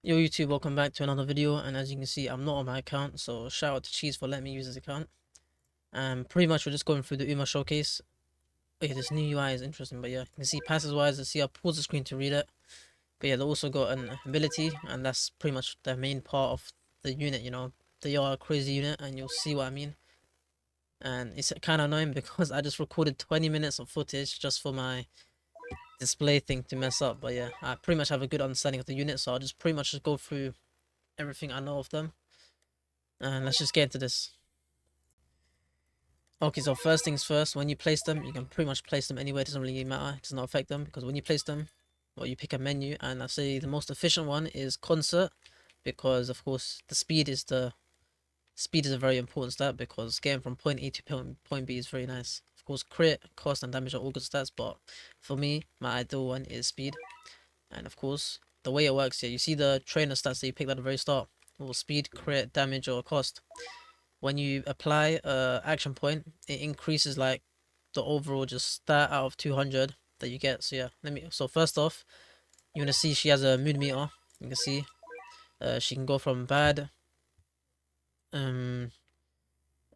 Yo YouTube, welcome back to another video, and as you can see I'm not on my account, so shout out to Cheese for letting me use his account. Pretty much we're just going through the UMA showcase. Oh yeah, this new UI is interesting, but yeah, you can see passes wise, let's see, I'll pause the screen to read it. But yeah, they also got an ability, and that's pretty much the main part of the unit, they are a crazy unit, and you'll see what I mean. And it's kind of annoying because I just recorded 20 minutes of footage just for my display thing to mess up, but yeah, I pretty much have a good understanding of the unit, so I'll just pretty much just go through everything I know of them. And let's just get into this. Okay, so first things first, when you place them, you can pretty much place them anywhere, it doesn't really matter, it does not affect them, because when you place them, well, you pick a menu, and I say the most efficient one is concert, because of course the speed is a very important stat, because getting from point A to point B is very nice. Of course, crit, cost, and damage are all good stats, but for me, my ideal one is speed. And of course, the way it works here, you see the trainer stats that you picked at the very start, or speed, crit, damage, or cost. When you apply a action point, it increases like the overall just stat out of 200 that you get. So yeah, so first off, you're gonna see she has a mood meter. You can see she can go from bad, um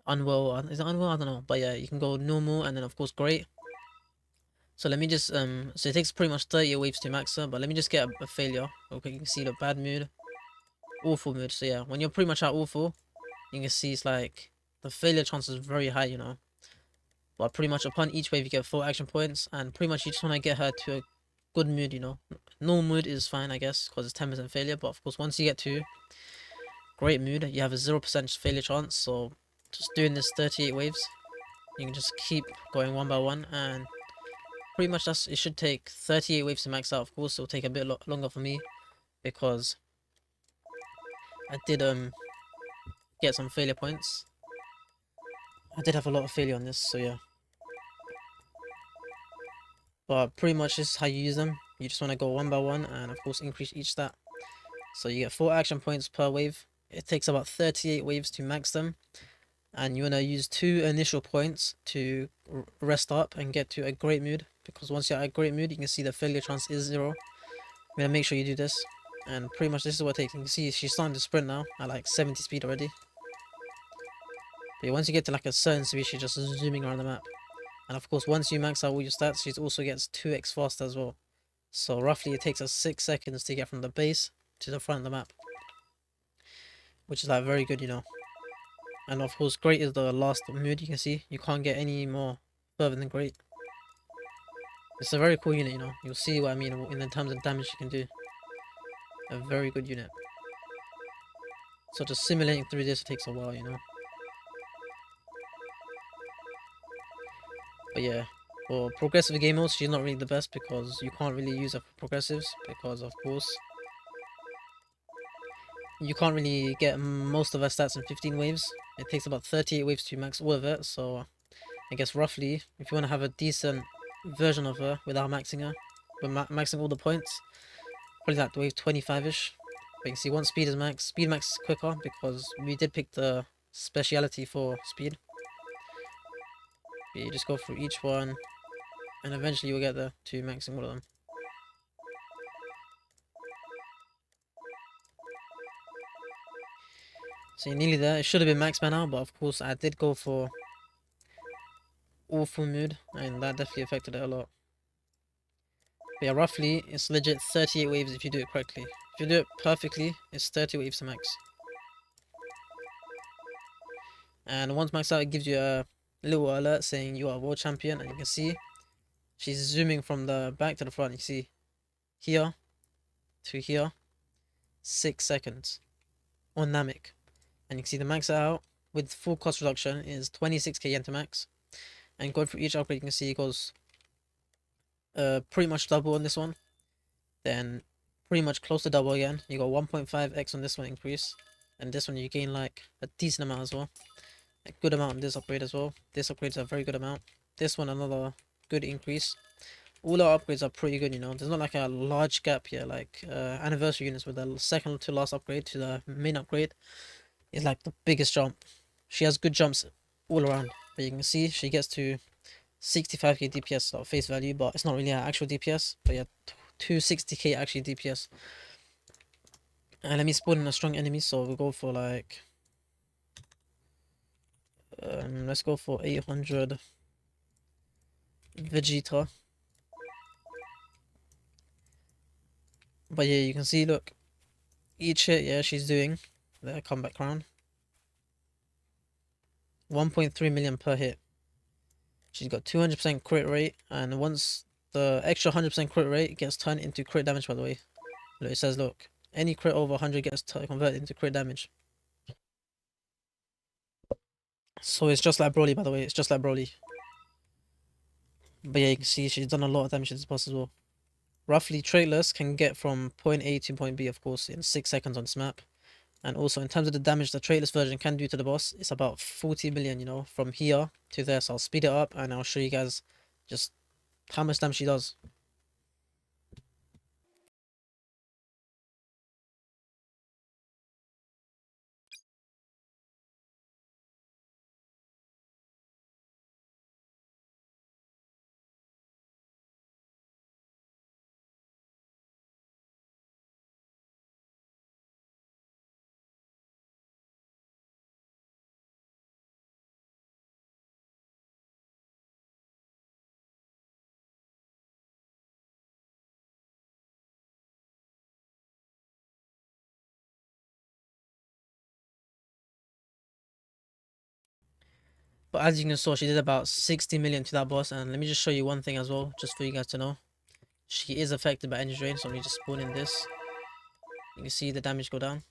unwell, is it unwell, I don't know, but yeah, you can go normal, and then of course great. So let me just so it takes pretty much 30 waves to max her, but let me just get a failure. Okay, you can see the bad mood, awful mood. So yeah, when you're pretty much at awful, you can see it's like the failure chance is very high, But pretty much upon each wave you get 4 action points, and pretty much you just want to get her to a good mood. Normal mood is fine, I guess, because it's 10% failure, but of course once you get to great mood, you have a 0% failure chance, so just doing this 38 waves, you can just keep going one by one, and pretty much it should take 38 waves to max out. Of course it'll take a bit longer for me, because I did get some failure points. I did have a lot of failure on this, so yeah. But pretty much this is how you use them. You just want to go one by one, and of course increase each stat. So you get 4 action points per wave. It takes about 38 waves to max them. And you want to use 2 initial points to rest up and get to a great mood. Because once you're at a great mood, you can see the failure chance is 0. I'm going to make sure you do this. And pretty much this is what it takes. You can see she's starting to sprint now at like 70 speed already. But once you get to like a certain speed, she's just zooming around the map. And of course, once you max out all your stats, she also gets 2x faster as well. So roughly it takes us 6 seconds to get from the base to the front of the map. Which is like very good. And of course great is the last mood. You can see you can't get any more further than great. It's a very cool unit. You'll see what I mean in the terms of damage you can do. A very good unit. So just simulating through this takes a while. But yeah, for progressive game modes she's not really the best, because you can't really use her for progressives, because of course you can't really get most of her stats in 15 waves. It takes about 38 waves to max all of it, so I guess roughly, if you want to have a decent version of her without maxing her, but maxing all the points, probably like wave 25-ish. But you can see once speed is max, speed max is quicker, because we did pick the speciality for speed. But you just go through each one, and eventually you'll get there to maxing all of them. So you're nearly there. It should have been max by now, but of course I did go for awful mood, and that definitely affected it a lot. But yeah, roughly, it's legit 38 waves if you do it correctly. If you do it perfectly, it's 30 waves to max. And once maxed out, it gives you a little alert saying you are world champion, and you can see she's zooming from the back to the front. You see here to here, 6 seconds on Namek. And you can see the max out with full cost reduction is 26k yen to max. And going through each upgrade, you can see it goes pretty much double on this one. Then pretty much close to double again. You got 1.5x on this one increase. And this one you gain like a decent amount as well. A good amount on this upgrade as well. This upgrade is a very good amount. This one another good increase. All our upgrades are pretty good. There's not like a large gap here, like anniversary units with the second to last upgrade to the main upgrade is like the biggest jump. She has good jumps all around, but you can see she gets to 65k DPS at face value, but it's not really her actual DPS, but yeah, 260k actually DPS. And let me spawn in a strong enemy, so we'll go for like let's go for 800 Vegeta. But yeah, you can see, look, each hit, yeah, she's doing the comeback crown. 1.3 million per hit. She's got 200% crit rate, and once the extra 100% crit rate gets turned into crit damage, by the way. Look, it says, look, any crit over 100 gets converted into crit damage. So it's just like Broly, by the way, it's just like Broly. But yeah, you can see she's done a lot of damage to this boss as well. Roughly, Traitless can get from point A to point B, of course, in 6 seconds on this map. And also, in terms of the damage the Traitless version can do to the boss, it's about 40 million, you know, from here to there. So I'll speed it up and I'll show you guys just how much damage she does. But as you can see, she did about 60 million to that boss. And let me just show you one thing as well, just for you guys to know. She is affected by energy drain, so let me just spawn in this. You can see the damage go down.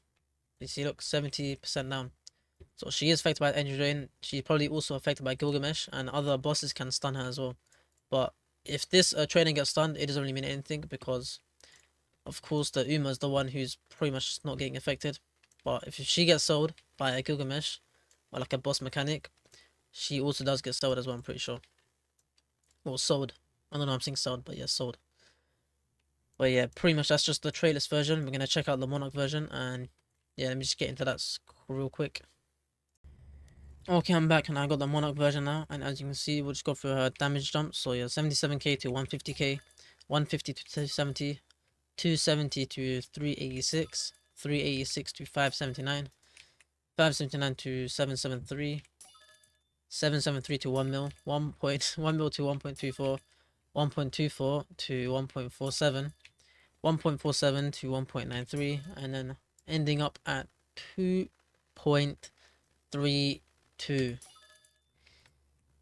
You see, look, 70% down. So she is affected by energy drain. She's probably also affected by Gilgamesh, and other bosses can stun her as well. But if this trainer gets stunned, it doesn't really mean anything because, of course, the Uma is the one who's pretty much not getting affected. But if she gets sold by a Gilgamesh or like a boss mechanic, she also does get sold as well, I'm pretty sure. Or sold. I don't know, I'm saying sold, but yeah, sold. But yeah, pretty much that's just the Traitless version. We're gonna check out the Monarch version, and yeah, let me just get into that real quick. Okay, I'm back and I got the Monarch version now, and as you can see, we'll just go through her damage jumps. So yeah, 77k to 150k, 150 to 270, 270 to 386, 386 to 579, 579 to 773, 773 to 1 mil, 1.1 mil to 1.24, 1.24 to 1.47, 1.47 to 1.93, and then ending up at 2.32.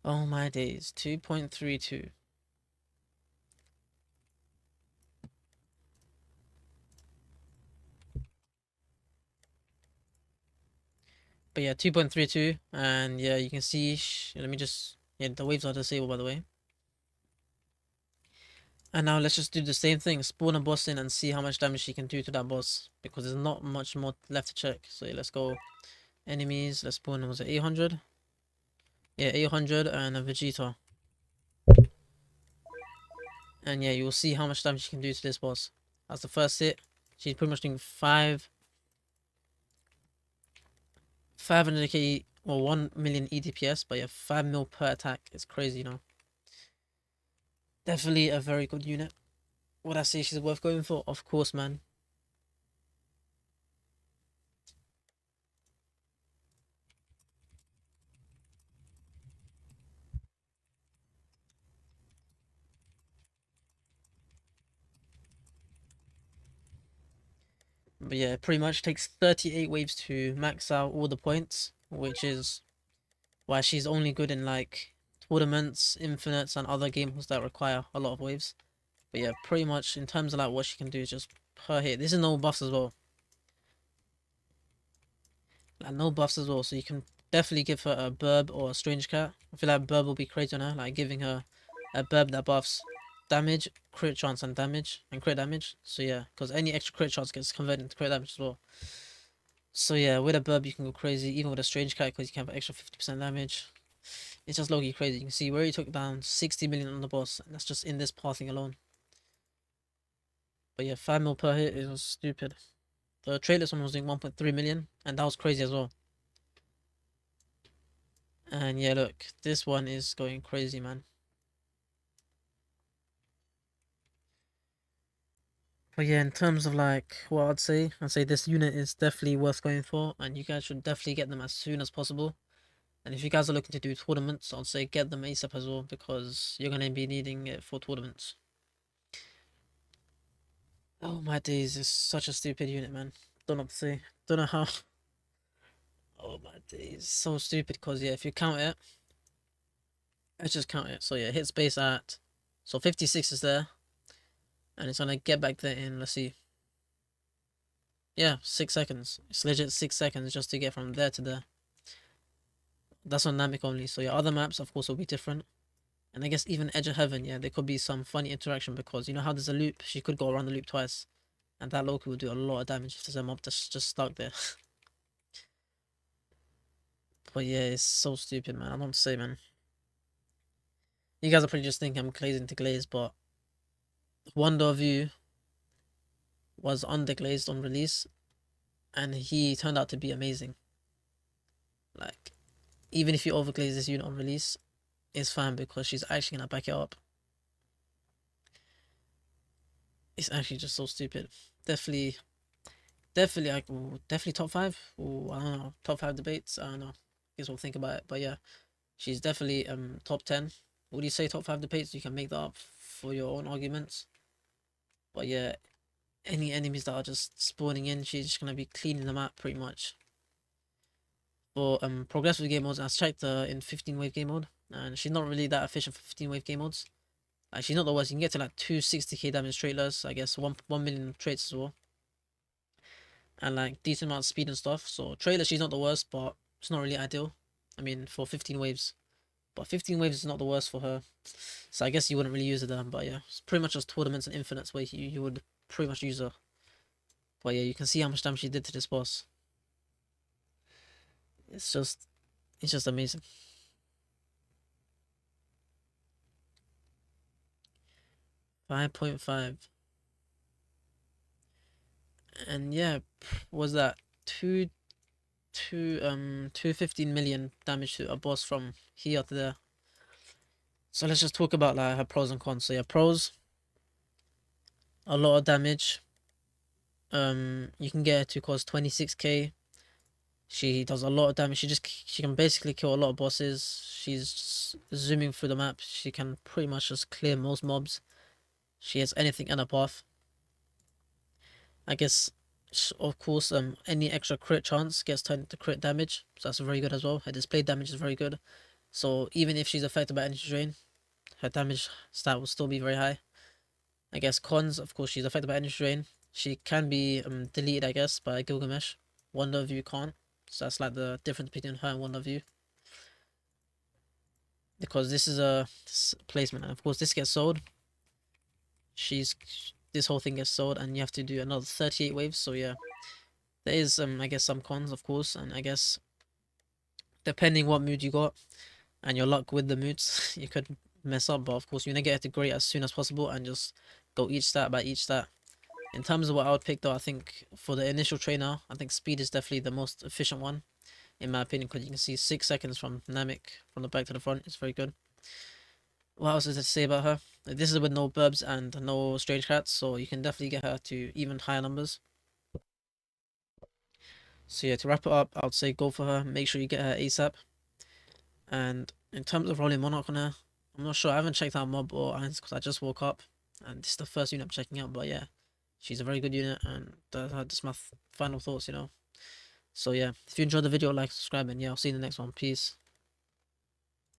Oh my days, 2.32. But yeah, 2.32, and yeah, you can see, let me just, yeah, the waves are disabled by the way. And now let's just do the same thing, spawn a boss in and see how much damage she can do to that boss, because there's not much more left to check. So yeah, let's go enemies, let's spawn, was it 800? Yeah, 800 and a Vegeta. And yeah, you'll see how much damage she can do to this boss. That's the first hit. She's pretty much doing 500k or 1 million EDPS, but yeah, 5 mil per attack. It's crazy, you know. Definitely a very good unit. Would I say she's worth going for? Of course, man. But yeah, it pretty much takes 38 waves to max out all the points, which is why she's only good in like tournaments, infinites, and other games that require a lot of waves. But yeah, pretty much in terms of like what she can do, just per hit. This is no buffs as well. Like no buffs as well, so you can definitely give her a burb or a strange cat. I feel like burb will be crazy on her, like giving her a burb that buffs damage, crit chance, and damage, and crit damage. So yeah, because any extra crit chance gets converted into crit damage as well. So yeah, with a burb you can go crazy, even with a strange cat, because you can have extra 50% damage. It's just low-key crazy. You can see where he took down 60 million on the boss, and that's just in this pathing alone. But yeah, 5 mil per hit is stupid. The Traitless one was doing 1.3 million, and that was crazy as well. And yeah, look, this one is going crazy, man. But yeah, in terms of like what I'd say this unit is definitely worth going for, and you guys should definitely get them as soon as possible. And if you guys are looking to do tournaments, I'd say get them ASAP as well, because you're gonna be needing it for tournaments. Oh my days, it's such a stupid unit, man. Don't know what to say. Don't know how. Oh my days, so stupid. Because yeah, if you count it, let's just count it. So yeah, hit space at, so 56 is there, and it's gonna get back there in, let's see. Yeah, 6 seconds. It's legit 6 seconds just to get from there to there. That's on Namek only. So yeah, other maps of course will be different. And I guess even Edge of Heaven, yeah, there could be some funny interaction, because you know how there's a loop, she could go around the loop twice. And that Loki will do a lot of damage if there's a mob that's just stuck there. But yeah, it's so stupid, man. I don't say, man. You guys are probably just thinking I'm glazing to glaze, but Wonder of You was underglazed on release, and he turned out to be amazing. Like, even if you overglaze this unit on release, it's fine, because she's actually gonna back it up. It's actually just so stupid. Definitely, definitely, like, ooh, definitely top five. Ooh, I don't know, top five debates. I don't know. Guess we'll think about it. But yeah, she's definitely top 10. Would you say top five debates? You can make that up for your own arguments. But yeah, any enemies that are just spawning in, she's just gonna be cleaning them out pretty much. For progressive game modes, I checked in 15 wave game mode, and she's not really that efficient for 15 wave game modes. Like, she's not the worst. You can get to like 260k damage traitless, I guess 1 million traits as well, and like decent amount of speed and stuff. So trailer, she's not the worst, but it's not really ideal. I mean, for 15 waves, but 15 waves is not the worst for her. So I guess you wouldn't really use her then. But yeah, it's pretty much just tournaments and infinites where you would pretty much use her. But yeah, you can see how much damage she did to this boss. It's just, it's just amazing. 5.5. And yeah, was that 215 million damage to a boss from here to there. So let's just talk about like her pros and cons. So yeah, pros, a lot of damage. You can get her to cause 26k. She does a lot of damage. She can basically kill a lot of bosses. She's zooming through the map. She can pretty much just clear most mobs. She has anything in her path. I guess, of course, any extra crit chance gets turned into crit damage, so that's very good as well. Her display damage is very good. So even if she's affected by energy drain, her damage stat will still be very high. I guess cons, of course, she's affected by energy drain. She can be deleted, I guess, by Gilgamesh. Wonder of You can't. So that's like the difference between her and Wonder of You. Because this is a placement, and of course this gets sold. This whole thing gets sold, and you have to do another 38 waves. So yeah, there is I guess some cons, of course, and I guess depending what mood you got and your luck with the moods, you could mess up. But of course, you want to get it to great as soon as possible and just go each stat by each stat. In terms of what I would pick though, I think for the initial trainer, I think speed is definitely the most efficient one, in my opinion, because you can see 6 seconds from Namek from the back to the front. It's very good. What else is there to say about her? This is with no burbs and no strange cats, so you can definitely get her to even higher numbers. So yeah, to wrap it up, I would say go for her. Make sure you get her ASAP. And in terms of rolling Monarch on her, I'm not sure. I haven't checked out Mob or Irons because I just woke up, and this is the first unit I'm checking out. But yeah, she's a very good unit, and that's my final thoughts, you know. So yeah, if you enjoyed the video, like, subscribe, and yeah, I'll see you in the next one. Peace.